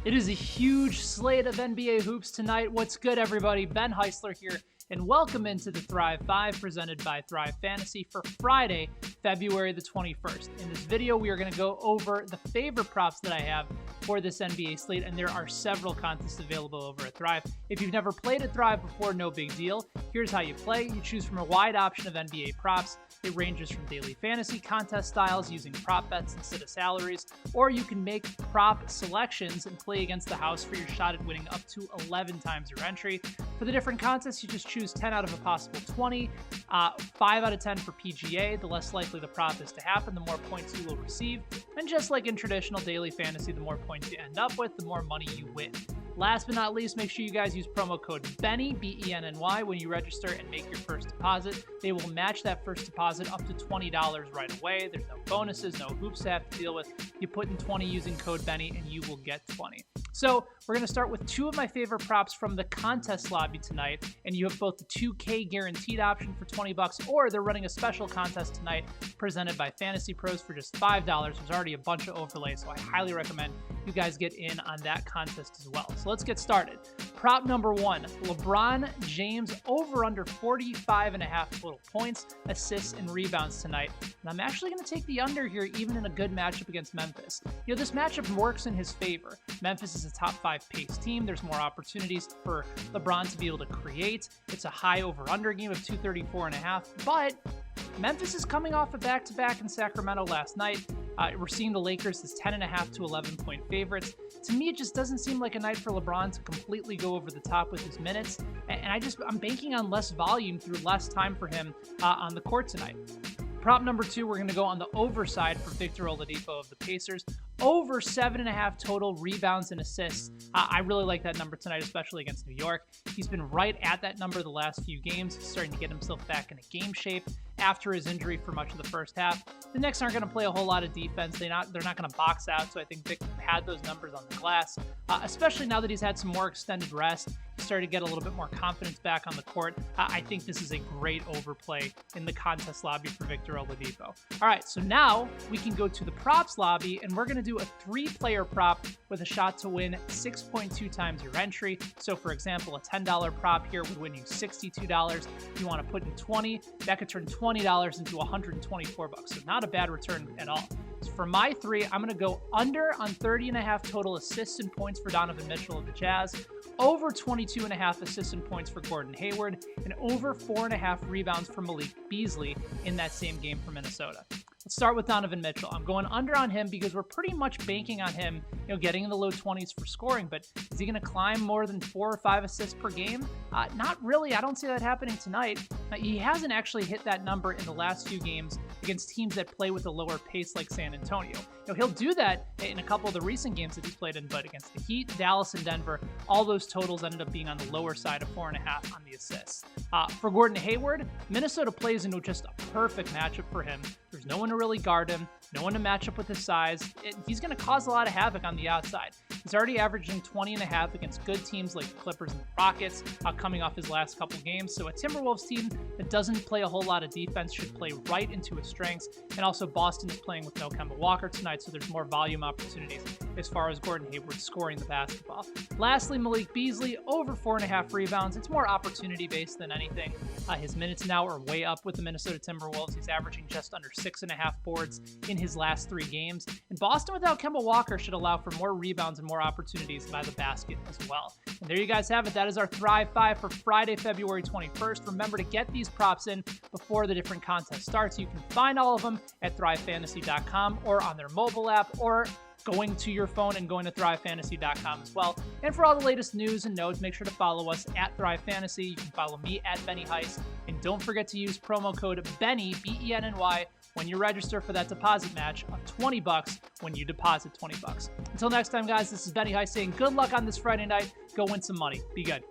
It is a huge slate of NBA hoops tonight. What's good, everybody? Ben Heisler here, and welcome into the Thrive 5 presented by Thrive Fantasy for Friday, February the 21st. In this video, we are going to go over the favorite props that I have for this NBA slate, and there are several contests available over at Thrive. If you've never played at Thrive before, no big deal. Here's how you play. You choose from a wide option of NBA props. It ranges from daily fantasy contest styles using prop bets instead of salaries, or you can make prop selections and play against the house for your shot at winning up to 11 times your entry. For the different contests, you just choose 10 out of a possible 20, 5 out of 10 for PGA. The less likely the prop is to happen, the more points you will receive. And just like in traditional daily fantasy, the more points you end up with, the more money you win. Last but not least, make sure you guys use promo code BENNY, B-E-N-N-Y, when you register and make your first deposit. They will match that first deposit up to $20 right away. There's no bonuses, no hoops to have to deal with. You put in 20 using code BENNY and you will get 20. So we're going to start with two of my favorite props from the contest lobby tonight, and you have both the 2K guaranteed option for $20, or they're running a special contest tonight presented by Fantasy Pros for just $5. There's already a bunch of overlays, so I highly recommend you guys get in on that contest as well. So let's get started. Prop number one, LeBron James over under 45.5 total points, assists, and rebounds tonight. And I'm actually going to take the under here, even in a good matchup against Memphis. You know, this matchup works in his favor. Memphis is a top 5 pace team. There's more opportunities for LeBron to be able to create. It's a high over under game of 234.5, but Memphis is coming off a back-to-back in Sacramento last night. We're seeing the Lakers as 10.5 to 11-point favorites. To me, it just doesn't seem like a night for LeBron to completely go over the top with his minutes. And I'm banking on less volume through less time for him on the court tonight. Prop number two, we're going to go on the over side for Victor Oladipo of the Pacers. Over 7.5 total rebounds and assists. I really like that number tonight, especially against New York. He's been right at that number the last few games. He's starting to get himself back into game shape after his injury for much of the first half. The Knicks aren't going to play a whole lot of defense. They're not going to box out, so I think Vic had those numbers on the glass, especially now that he's had some more extended rest. He started to get a little bit more confidence back on the court. I think this is a great overplay in the contest lobby for Victor Oladipo. All right, so now we can go to the props lobby, and we're going to do a 3-player prop with a shot to win 6.2 times your entry. So for example, a $10 prop here would win you $62. If you want to put in 20, that could turn $20 into $124. So not a bad return at all. So for my 3, I'm going to go under on 30.5 total assists and points for Donovan Mitchell of the Jazz, over 22.5 assists and points for Gordon Hayward, and over 4.5 rebounds for Malik Beasley in that same game for Minnesota. Let's start with Donovan Mitchell. I'm going under on him because we're pretty much banking on him, getting in the low 20s for scoring, but is he going to climb more than 4 or 5 assists per game? Not really. I don't see that happening tonight. He hasn't actually hit that number in the last few games against teams that play with a lower pace like San Antonio. He'll do that in a couple of the recent games that he's played in, but against the Heat, Dallas, and Denver, all those totals ended up being on the lower side of 4.5 on the assists. For Gordon Hayward, Minnesota plays into just a perfect matchup for him. There's no one to really guard him, no one to match up with his size. He's going to cause a lot of havoc on the outside. He's already averaging 20.5 against good teams like the Clippers and the Rockets, coming off his last couple games. So a Timberwolves team that doesn't play a whole lot of defense should play right into his strengths. And also Boston is playing with no Kemba Walker tonight, so there's more volume opportunities as far as Gordon Hayward scoring the basketball. Lastly, Malik Beasley, over 4.5 rebounds. It's more opportunity-based than anything. His minutes now are way up with the Minnesota Timberwolves. He's averaging just under 6.5 boards in his last 3 games. And Boston without Kemba Walker should allow for more rebounds and more opportunities by the basket as well. And there you guys have it. That is our Thrive 5 for Friday, February 21st. Remember to get these props in before the different contest starts. You can find all of them at thrivefantasy.com or on their mobile app, or going to your phone and going to thrivefantasy.com as well. And for all the latest news and notes, make sure to follow us at Thrive Fantasy. You can follow me at Benny Heist. And don't forget to use promo code BENNY, B-E-N-N-Y, when you register for that deposit match of $20 when you deposit $20. Until next time, guys, this is Benny Heist saying good luck on this Friday night. Go win some money. Be good.